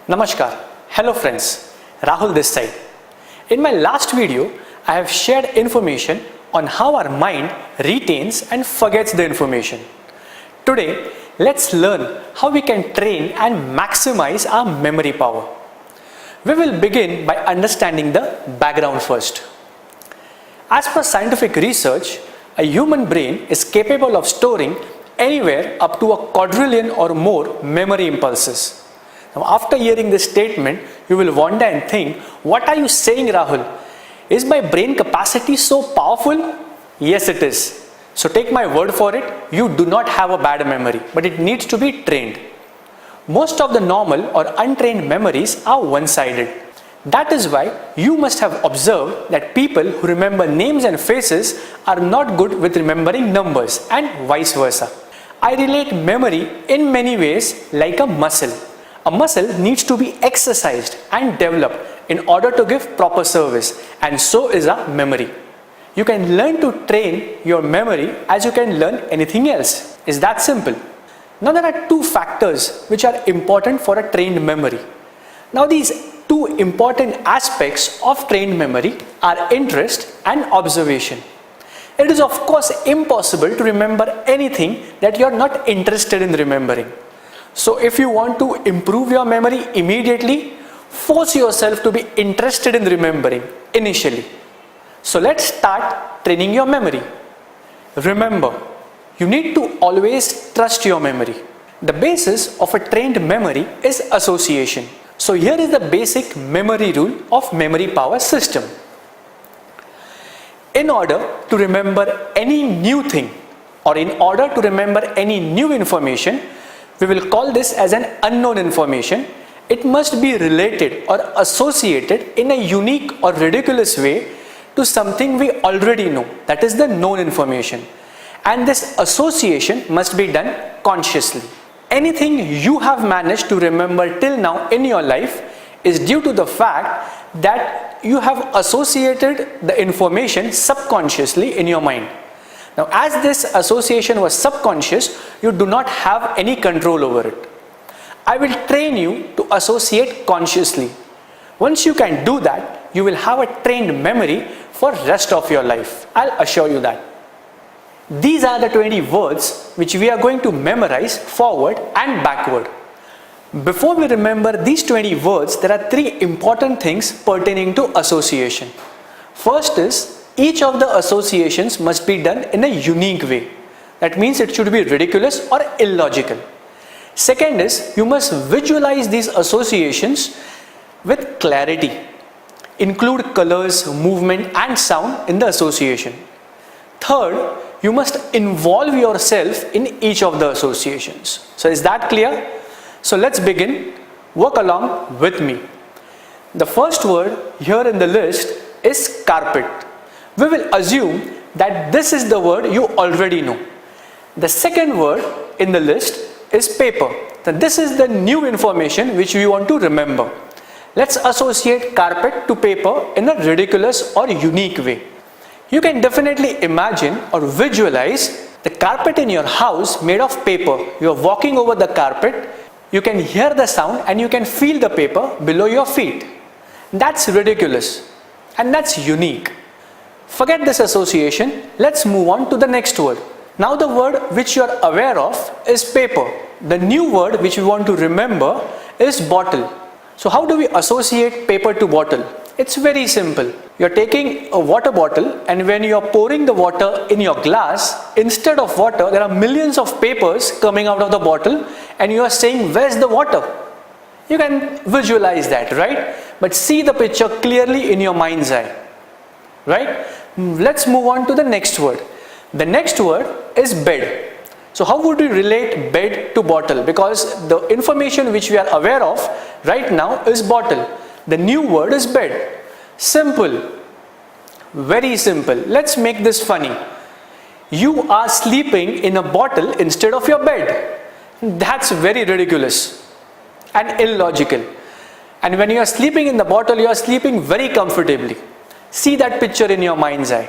Namaskar. Hello friends. Rahul this side. In my last video, I have shared information on how our mind retains and forgets the information. Today, let's learn how we can train and maximize our memory power. We will begin by understanding the background first. As per scientific research, a human brain is capable of storing anywhere up to a quadrillion or more memory impulses. Now, after hearing this statement, you will wonder and think, what are you saying, Rahul? Is my brain capacity so powerful? Yes, it is. So take my word for it, you do not have a bad memory, but it needs to be trained. Most of the normal or untrained memories are one-sided. That is why you must have observed that people who remember names and faces are not good with remembering numbers and vice versa. I relate memory in many ways like a muscle. A muscle needs to be exercised and developed in order to give proper service, and so is a memory. You can learn to train your memory as you can learn anything else. It's that simple. Now there are two factors which are important for a trained memory. Now these two important aspects of trained memory are interest and observation. It is of course impossible to remember anything that you are not interested in remembering. So if you want to improve your memory immediately, force yourself to be interested in remembering initially. So let's start training your memory. Remember, you need to always trust your memory. The basis of a trained memory is association. So here is the basic memory rule of memory power system. In order to remember any new thing, or in order to remember any new information, we will call this as an unknown information. It must be related or associated in a unique or ridiculous way to something we already know, that is the known information. And this association must be done consciously. Anything you have managed to remember till now in your life is due to the fact that you have associated the information subconsciously in your mind. Now, as this association was subconscious, you do not have any control over it. I will train you to associate consciously. Once you can do that, you will have a trained memory for rest of your life. I'll assure you that. These are the 20 words which we are going to memorize forward and backward. Before we remember these 20 words, there are three important things pertaining to association. First is, each of the associations must be done in a unique way. That means it should be ridiculous or illogical. Second is, you must visualize these associations with clarity. Include colors, movement and sound in the association. Third, you must involve yourself in each of the associations. So is that clear? So let's begin. Work along with me. The first word here in the list is carpet. We will assume that this is the word you already know. The second word in the list is paper. Now this is the new information which we want to remember. Let's associate carpet to paper in a ridiculous or unique way. You can definitely imagine or visualize the carpet in your house made of paper. You are walking over the carpet, you can hear the sound and you can feel the paper below your feet. That's ridiculous and that's unique. Forget this association, let's move on to the next word. Now the word which you are aware of is paper. The new word which we want to remember is bottle. So how do we associate paper to bottle? It's very simple. You're taking a water bottle and when you're pouring the water in your glass, instead of water, there are millions of papers coming out of the bottle and you are saying, where's the water? You can visualize that, right? But see the picture clearly in your mind's eye, right? Let's move on to the next word. The next word is bed. So how would we relate bed to bottle? Because the information which we are aware of right now is bottle. The new word is bed. Simple. Very simple. Let's make this funny. You are sleeping in a bottle instead of your bed. That's very ridiculous and illogical. And when you are sleeping in the bottle, you are sleeping very comfortably. See that picture in your mind's eye.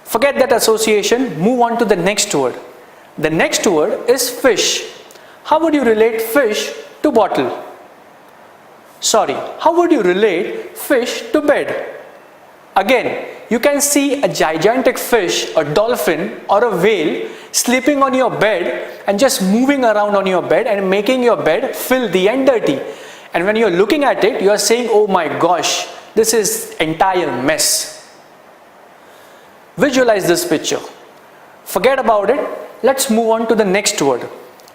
Forget that association, move on to the next word. The next word is fish. How would you relate fish to bottle? Sorry, how would you relate fish to bed? Again, you can see a gigantic fish, a dolphin or a whale sleeping on your bed and just moving around on your bed and making your bed filthy and dirty. And when you're looking at it, you are saying, oh my gosh, this is entire mess. Visualize this picture. Forget about it. Let's move on to the next word.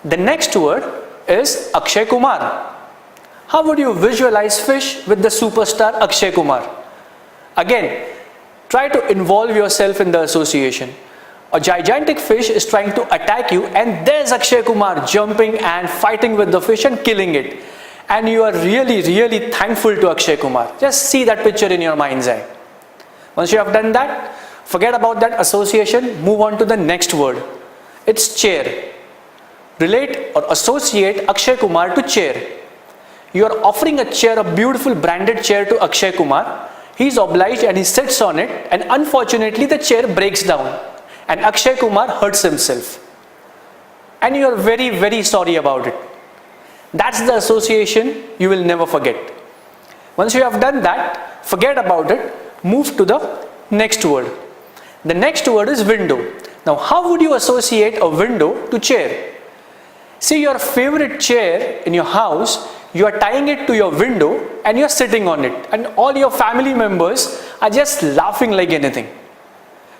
The next word is Akshay Kumar. How would you visualize fish with the superstar Akshay Kumar? Again, try to involve yourself in the association. A gigantic fish is trying to attack you and there's Akshay Kumar jumping and fighting with the fish and killing it. And you are really thankful to Akshay Kumar. Just see that picture in your mind's eye. Once you have done that, forget about that association, move on to the next word. It's chair. Relate or associate Akshay Kumar to chair. You are offering a chair, a beautiful branded chair to Akshay Kumar. He is obliged and he sits on it, and unfortunately the chair breaks down and Akshay Kumar hurts himself. And you are very sorry about it. That's the association you will never forget. Once you have done that, forget about it, move to the next word. The next word is window. Now how would you associate a window to chair? See your favorite chair in your house, you are tying it to your window and you are sitting on it, and all your family members are just laughing like anything.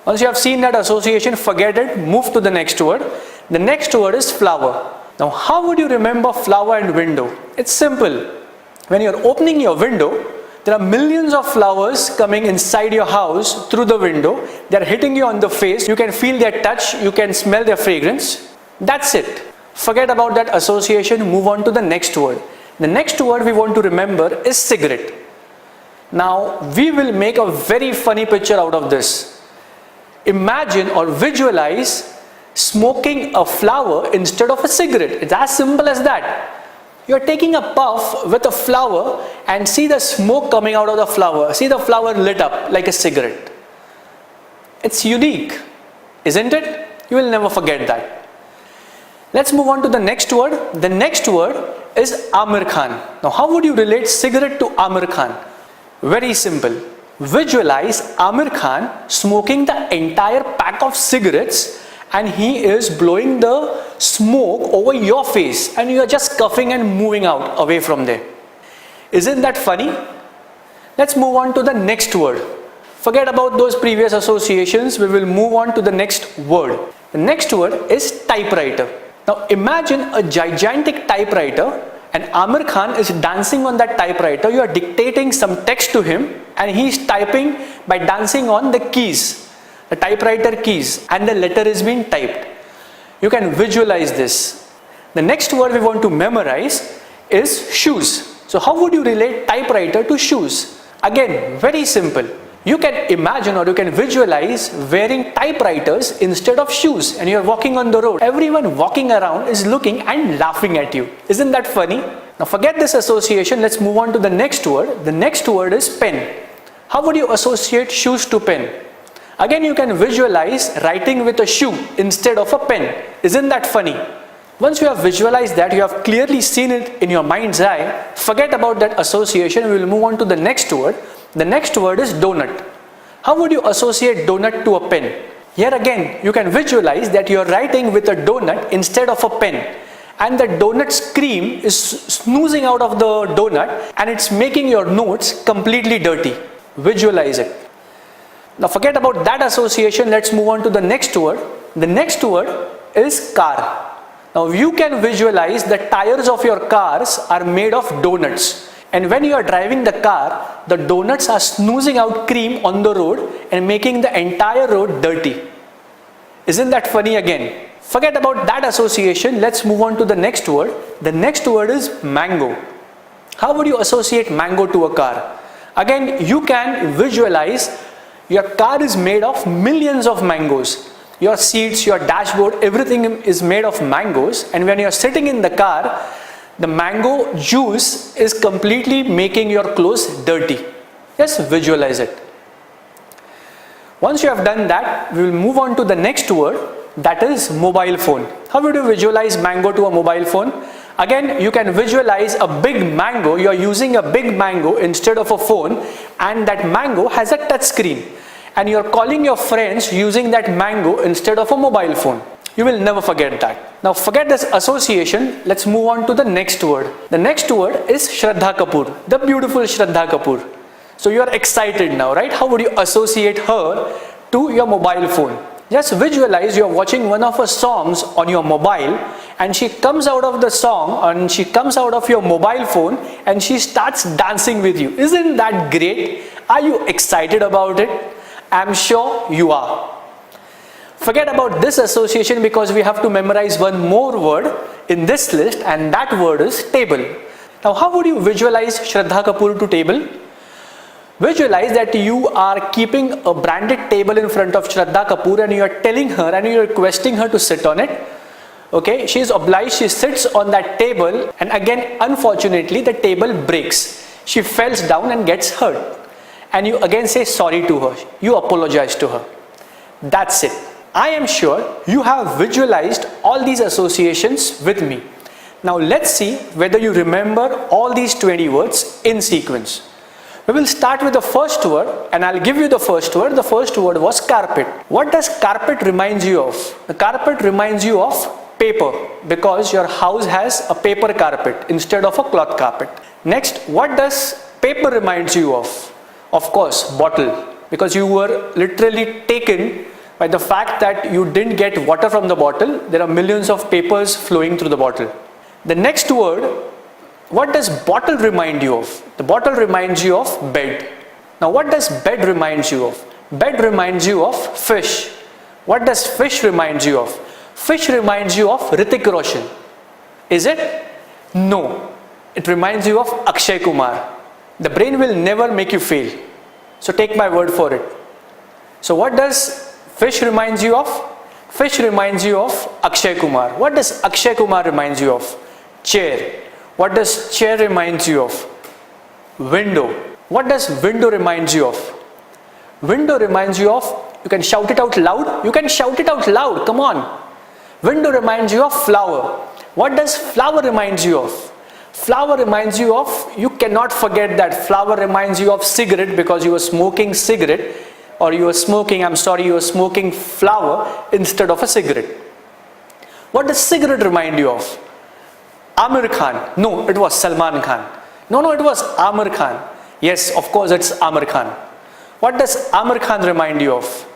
Once you have seen that association, forget it, move to the next word. The next word is flower. Now how would you remember flower and window? It's simple. When you are opening your window, there are millions of flowers coming inside your house through the window. They are hitting you on the face. You can feel their touch, you can smell their fragrance. That's it. Forget about that association, move on to the next word. The next word we want to remember is cigarette. Now we will make a very funny picture out of this. Imagine or visualize smoking a flower instead of a cigarette. It's as simple as that. You are taking a puff with a flower and see the smoke coming out of the flower. See the flower lit up like a cigarette. It's unique, isn't it? You will never forget that. Let's move on to the next word. The next word is Amir Khan. Now how would you relate cigarette to Amir Khan? Very simple. Visualize Amir Khan smoking the entire pack of cigarettes and he is blowing the smoke over your face and you are just coughing and moving out away from there. Isn't that funny? Let's move on to the next word. Forget about those previous associations. We will move on to the next word. The next word is typewriter. Now imagine a gigantic typewriter and Amir Khan is dancing on that typewriter. You are dictating some text to him and he is typing by dancing on the keys, the typewriter keys, and the letter is being typed. You can visualize this. The next word we want to memorize is shoes. So how would you relate typewriter to shoes? Again, very simple. You can imagine or you can visualize wearing typewriters instead of shoes and you're walking on the road. Everyone walking around is looking and laughing at you. Isn't that funny? Now forget this association. Let's move on to the next word. The next word is pen. How would you associate shoes to pen? Again, you can visualize writing with a shoe instead of a pen. Isn't that funny? Once you have visualized that, you have clearly seen it in your mind's eye, forget about that association. We will move on to the next word. The next word is donut. How would you associate donut to a pen? Here again, you can visualize that you are writing with a donut instead of a pen. And the donut's cream is snoozing out of the donut and it's making your notes completely dirty. Visualize it. Now forget about that association. Let's move on to the next word. The next word is car. Now you can visualize the tires of your cars are made of donuts. And when you are driving the car, the donuts are snoozing out cream on the road and making the entire road dirty. Isn't that funny again? Forget about that association. Let's move on to the next word. The next word is mango. How would you associate mango to a car? Again, you can visualize your car is made of millions of mangoes. Your seats, your dashboard, everything is made of mangoes. And when you are sitting in the car, the mango juice is completely making your clothes dirty. Just visualize it. Once you have done that, we will move on to the next word, that is mobile phone. How would you visualize mango to a mobile phone? Again, you can visualize a big mango. You are using a big mango instead of a phone, and that mango has a touch screen, and you are calling your friends using that mango instead of a mobile phone. You will never forget that. Now forget this association. Let's move on to the next word. The next word is Shraddha Kapoor, the beautiful Shraddha Kapoor. So you are excited now, right? How would you associate her to your mobile phone? Just visualize you are watching one of her songs on your mobile, and she comes out of the song, and she comes out of your mobile phone, and she starts dancing with you. Isn't that great? Are you excited about it? I'm sure you are. Forget about this association because we have to memorize one more word in this list, and that word is table. Now how would you visualize Shraddha Kapoor to table? Visualize that you are keeping a branded table in front of Shraddha Kapoor, and you are telling her and you are requesting her to sit on it. Okay, she is obliged, she sits on that table, and again unfortunately the table breaks. She falls down and gets hurt. And you again say sorry to her. You apologize to her. That's it. I am sure you have visualized all these associations with me. Now let's see whether you remember all these 20 words in sequence. We will start with the first word, and I'll give you the first word. The first word was carpet. What does carpet remind you of? The carpet reminds you of paper, because your house has a paper carpet instead of a cloth carpet. Next, what does paper remind you of? Of course, bottle, because you were literally taken by the fact that you didn't get water from the bottle. There are millions of papers flowing through the bottle. The next word, what does bottle remind you of? The bottle reminds you of bed. Now what does bed remind you of? Bed reminds you of fish. What does fish remind you of? Fish reminds you of Hrithik Roshan. Is it? No. It reminds you of Akshay Kumar. The brain will never make you fail. So take my word for it. So what does fish reminds you of? Fish reminds you of Akshay Kumar. What does Akshay Kumar reminds you of? Chair. What does chair reminds you of? Window. What does window reminds you of? Window reminds you of, you can shout it out loud. You can shout it out loud. Come on. Window reminds you of flower. What does flower reminds you of? Flower reminds you of, you cannot forget that. Flower reminds you of cigarette, because you were smoking cigarette, or you were smoking, you were smoking flower instead of a cigarette. What does cigarette remind you of? Amir Khan. No, it was Salman Khan. No, it was Amir Khan. Yes, of course it's Amir Khan. What does Amir Khan remind you of?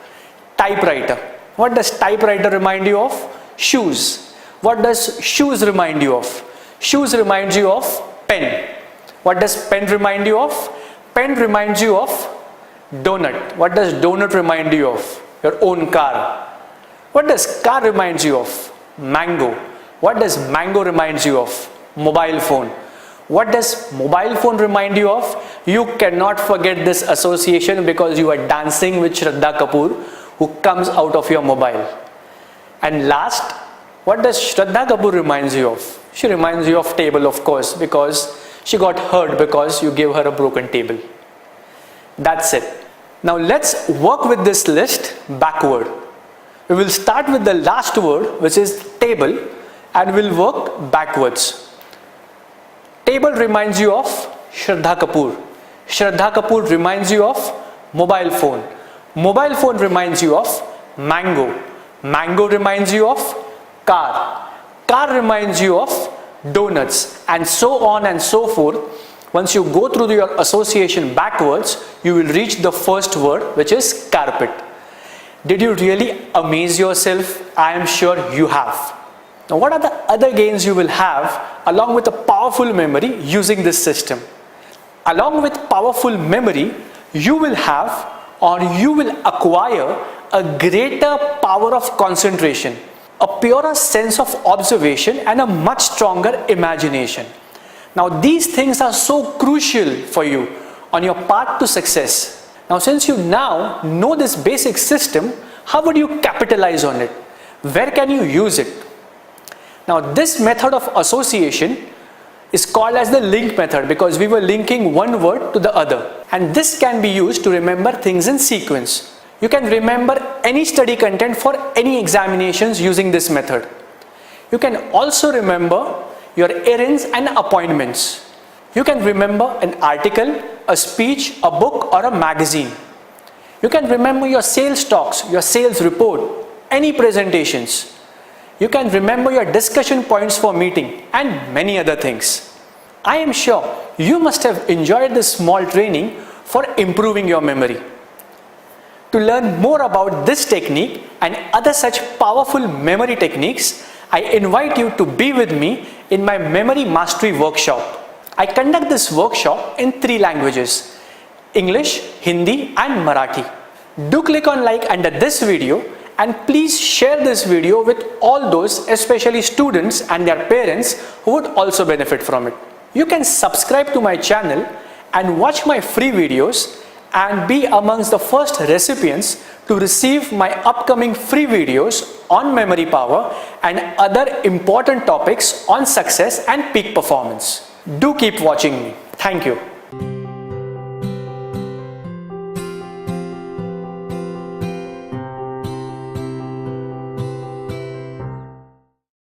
Typewriter. What does typewriter remind you of? Shoes. What does shoes remind you of? Shoes reminds you of pen. What does pen remind you of? Pen reminds you of donut. What does donut remind you of? Your own car. What does car reminds you of? Mango. What does mango reminds you of? Mobile phone. What does mobile phone remind you of? You cannot forget this association, because you are dancing with Shraddha Kapoor, who comes out of your mobile. And last, what does Shraddha Kapoor reminds you of? She reminds you of table, of course, because she got hurt because you gave her a broken table. That's it. Now let's work with this list backward. We will start with the last word, which is table, and we'll work backwards. Table reminds you of Shraddha Kapoor. Shraddha Kapoor reminds you of mobile phone. Mobile phone reminds you of mango. Mango reminds you of car. Car reminds you of donuts, and so on and so forth. Once you go through your association backwards, you will reach the first word, which is carpet. Did you really amaze yourself? I am sure you have. Now what are the other gains you will have along with a powerful memory using this system? Along with powerful memory, you will have, or you will acquire, a greater power of concentration, a purer sense of observation, and a much stronger imagination. Now these things are so crucial for you on your path to success. Now since you now know this basic system, how would you capitalize on it? Where can you use it? Now this method of association is called as the link method, because we were linking one word to the other, and this can be used to remember things in sequence. You can remember any study content for any examinations using this method. You can also remember your errands and appointments. You can remember an article, a speech, a book, or a magazine. You can remember your sales talks, your sales report, any presentations. You can remember your discussion points for meeting and many other things. I am sure you must have enjoyed this small training for improving your memory. To learn more about this technique and other such powerful memory techniques, I invite you to be with me in my Memory Mastery Workshop. I conduct this workshop in 3 languages: English, Hindi and Marathi. Do click on like under this video and please share this video with all those, especially students and their parents, who would also benefit from it. You can subscribe to my channel and watch my free videos and be amongst the first recipients to receive my upcoming free videos on memory power and other important topics on success and peak performance. Do keep watching me. Thank you.